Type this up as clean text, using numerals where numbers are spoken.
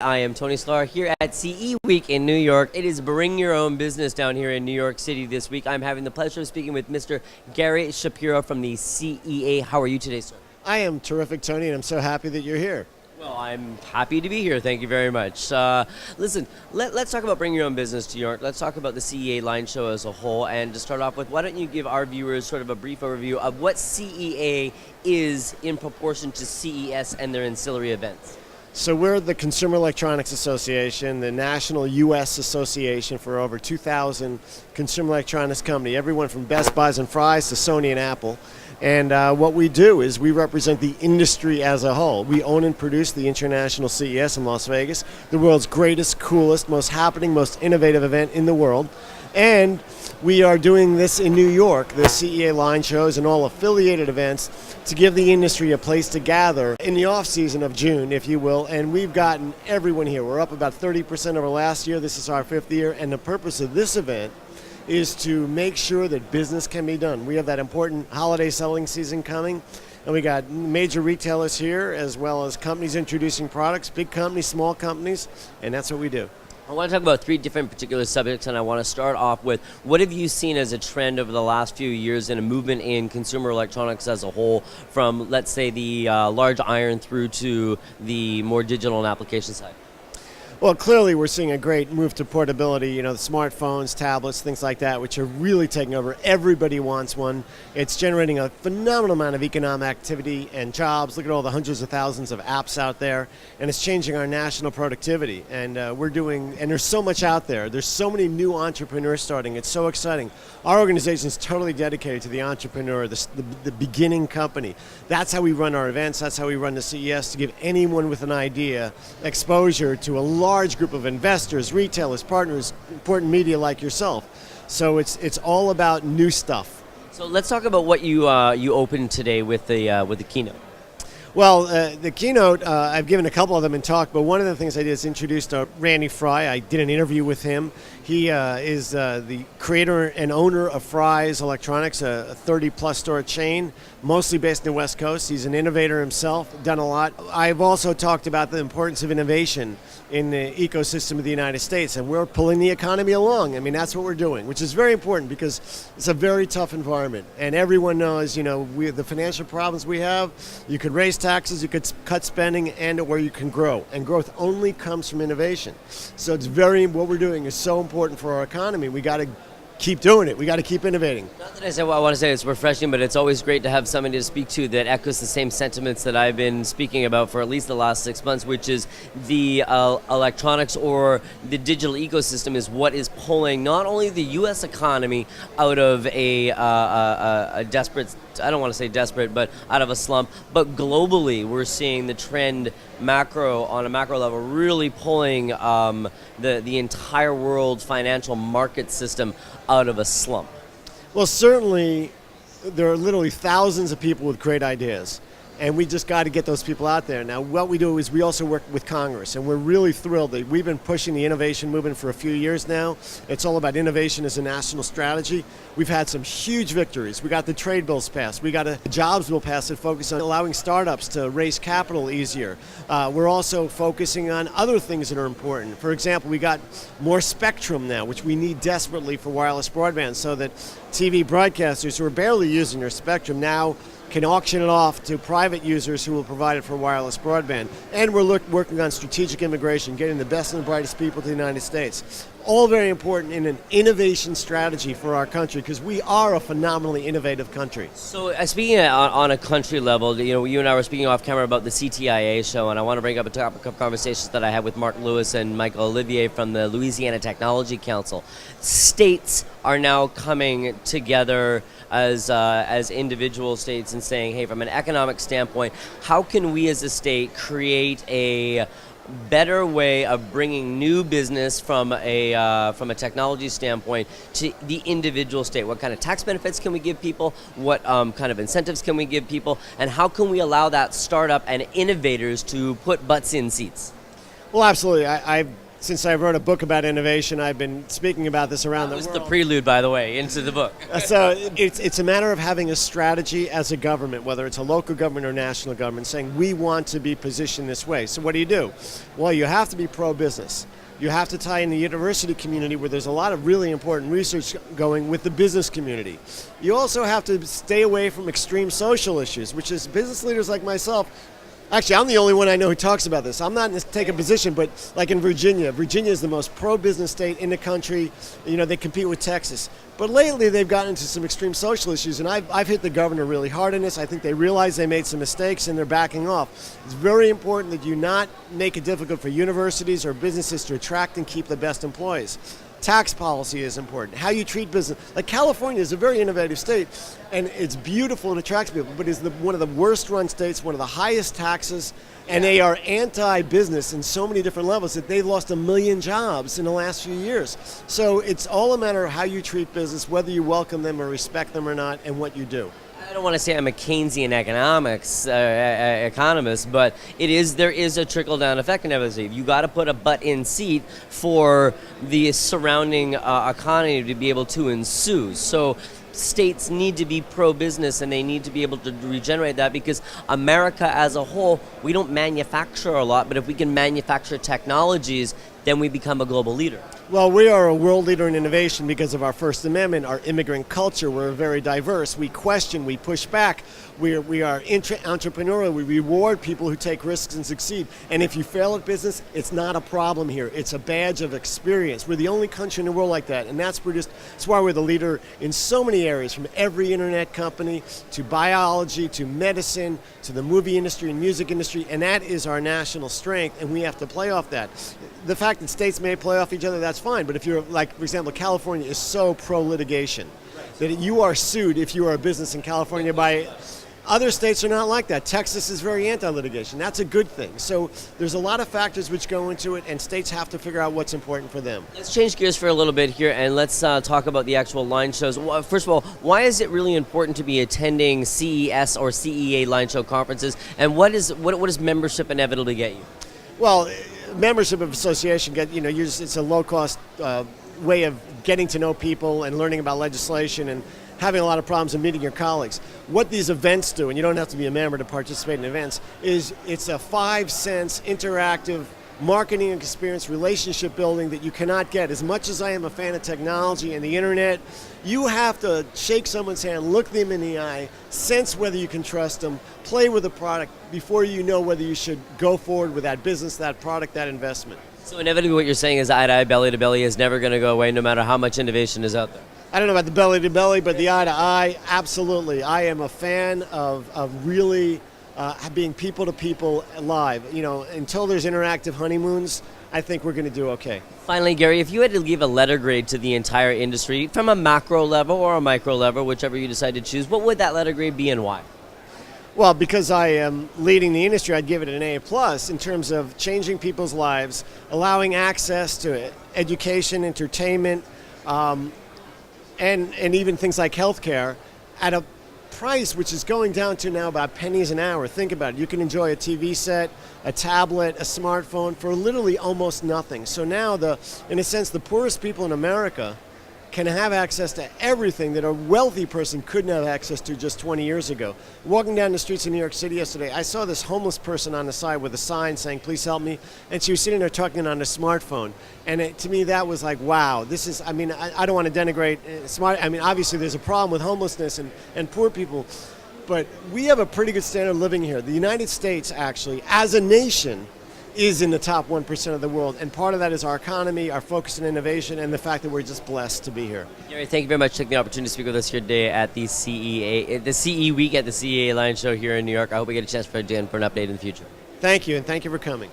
I am Tony Sklar here at CE Week in New York. It is Bring Your Own Business down here in New York City this week. I'm having the pleasure of speaking with Mr. Gary Shapiro from the CEA. How are you today, sir? I am terrific, Tony, and I'm so happy that you're here. Well, I'm happy to be here. Thank you very much. Listen, let's talk about Bring Your Own Business to New York. Let's talk about the CEA line show as a whole. And to start off with, why don't you give our viewers sort of a brief overview of what CEA is in proportion to CES and their ancillary events? So we're the Consumer Electronics Association, the national U.S. association for over 2,000 consumer electronics companies, everyone from Best Buys and Fry's to Sony and Apple. And what we do is we represent the industry as a whole. We own and produce the International CES in Las Vegas, the world's greatest, coolest, most happening, most innovative event in the world. And we are doing this in New York, the CEA line shows and all affiliated events, to give the industry a place to gather in the off season of June, if you will. And we've gotten everyone here. We're up about 30% over last year. This is our 5th year. And the purpose of this event is to make sure that business can be done. We have that important holiday selling season coming. And we got major retailers here, as well as companies introducing products, big companies, small companies, and that's what we do. I want to talk about 3 different particular subjects, and I want to start off with what have you seen as a trend over the last few years in a movement in consumer electronics as a whole, from, let's say, the large iron through to the more digital and application side? Well, clearly we're seeing a great move to portability, you know, the smartphones, tablets, things like that, which are really taking over. Everybody wants one. It's generating a phenomenal amount of economic activity and jobs. Look at all the hundreds of thousands of apps out there, and it's changing our national productivity. And and there's so much out there. There's so many new entrepreneurs starting. It's so exciting. Our organization is totally dedicated to the entrepreneur, the beginning company. That's how we run our events. That's how we run the CES, to give anyone with an idea exposure to a large group of investors, retailers, partners, important media like yourself. So it's all about new stuff. So let's talk about what you opened today with the keynote. Well, the keynote, I've given a couple of them in talk, but one of the things I did is introduced Randy Fry. I did an interview with him. He is the creator and owner of Fry's Electronics, a 30-plus store chain, mostly based in the West Coast. He's an innovator himself, done a lot. I've also talked about the importance of innovation in the ecosystem of the United States, and we're pulling the economy along. I mean, that's what we're doing, which is very important because it's a very tough environment. And everyone knows, you know, the financial problems we have, you could raise taxes, you could cut spending, and or you can grow. And growth only comes from innovation. So it's what we're doing is so important for our economy. We got to keep doing it. We got to keep innovating. Not that I say what I want to say, it's refreshing, but it's always great to have somebody to speak to that echoes the same sentiments that I've been speaking about for at least the last 6 months, which is the electronics or the digital ecosystem is what is pulling not only the U.S. economy out of a desperate, I don't want to say desperate, but out of a slump, but globally we're seeing the trend on a macro level really pulling the entire world's financial market system out of a slump. Well, certainly there are literally thousands of people with great ideas, and we just got to get those people out there. Now, what we do is we also work with Congress, and we're really thrilled that we've been pushing the innovation movement for a few years now. It's all about innovation as a national strategy. We've had some huge victories. We got the trade bills passed. We got a jobs bill passed that focused on allowing startups to raise capital easier. We're also focusing on other things that are important. For example, we got more spectrum now, which we need desperately for wireless broadband, so that TV broadcasters who are barely using their spectrum now can auction it off to private users who will provide it for wireless broadband. And we're working on strategic immigration, getting the best and the brightest people to the United States. All very important in an innovation strategy for our country, because we are a phenomenally innovative country. So speaking on a country level, you know, you and I were speaking off camera about the CTIA show, and I want to bring up a topic of conversations that I had with Mark Lewis and Michael Olivier from the Louisiana Technology Council. States are now coming together as individual states and saying, hey, from an economic standpoint, how can we as a state create a better way of bringing new business from a technology standpoint to the individual state? What kind of tax benefits can we give people? What kind of incentives can we give people? And how can we allow that startup and innovators to put butts in seats? Well, absolutely. I've since I wrote a book about innovation, I've been speaking about this around the That was world. the prelude, by the way, into the book. So it's a matter of having a strategy as a government, whether it's a local government or national government, saying we want to be positioned this way. So what do? Well, you have to be pro-business. You have to tie in the university community where there's a lot of really important research going with the business community. You also have to stay away from extreme social issues, which is business leaders like myself. Actually, I'm the only one I know who talks about this. I'm not going to take a position, but like in Virginia is the most pro-business state in the country. You know, they compete with Texas. But lately, they've gotten into some extreme social issues, and I've hit the governor really hard on this. I think they realize they made some mistakes, and they're backing off. It's very important that you not make it difficult for universities or businesses to attract and keep the best employees. Tax policy is important. How you treat business. Like California is a very innovative state, and it's beautiful and attracts people, but it's one of the worst run states, one of the highest taxes, and they are anti-business in so many different levels that they've lost 1 million jobs in the last few years. So it's all a matter of how you treat business, whether you welcome them or respect them or not, and what you do. I don't want to say I'm a Keynesian economics economist, but there is a trickle-down effect in everything. You got to put a butt-in seat for the surrounding economy to be able to ensue. So states need to be pro-business, and they need to be able to regenerate that, because America as a whole, we don't manufacture a lot, but if we can manufacture technologies, then we become a global leader. Well, we are a world leader in innovation because of our First Amendment, our immigrant culture. We're very diverse. We question, we push back. We are entrepreneurial. We reward people who take risks and succeed. And if you fail at business, it's not a problem here. It's a badge of experience. We're the only country in the world like that. And that's why we're the leader in so many areas, from every internet company to biology to medicine to the movie industry and music industry. And that is our national strength, and we have to play off that. The fact that states may play off each other, that's fine. But if you're, like, for example, California is so pro-litigation that you are sued if you are a business in California by... Other states are not like that. Texas is very anti-litigation. That's a good thing. So there's a lot of factors which go into it, and states have to figure out what's important for them. Let's change gears for a little bit here, and let's talk about the actual line shows. First of all, why is it really important to be attending CES or CEA line show conferences, and what does membership inevitably get you? Well, membership of association, it's a low-cost way of getting to know people and learning about legislation and having a lot of problems in meeting your colleagues. What these events do, and you don't have to be a member to participate in events, is it's a 5-sense interactive marketing experience, relationship building that you cannot get. As much as I am a fan of technology and the internet, you have to shake someone's hand, look them in the eye, sense whether you can trust them, play with the product before you know whether you should go forward with that business, that product, that investment. So inevitably what you're saying is eye to eye, belly to belly is never going to go away no matter how much innovation is out there. I don't know about the belly to belly, but the eye to eye, absolutely. I am a fan of really being people to people live. You know, until there's interactive honeymoons, I think we're going to do okay. Finally, Gary, if you had to give a letter grade to the entire industry from a macro level or a micro level, whichever you decide to choose, what would that letter grade be and why? Well, because I am leading the industry, I'd give it an A+ in terms of changing people's lives, allowing access to education, entertainment, and even things like healthcare at a price which is going down to now about pennies an hour. Think about it. You can enjoy a TV set, a tablet, a smartphone for literally almost nothing. So now, in a sense, the poorest people in America can have access to everything that a wealthy person couldn't have access to just 20 years ago. Walking down the streets of New York City yesterday, I saw this homeless person on the side with a sign saying, "Please help me," and she was sitting there talking on a smartphone. And to me, that was like, wow, this is, I mean, I don't want to denigrate obviously there's a problem with homelessness and poor people, but we have a pretty good standard of living here. The United States, actually, as a nation, is in the top 1% of the world, and part of that is our economy, our focus on innovation, and the fact that we're just blessed to be here. Gary, thank you very much for taking the opportunity to speak with us here today at the CE Week at the CEA Line Show here in New York. I hope we get a chance for an update in the future. Thank you, and thank you for coming.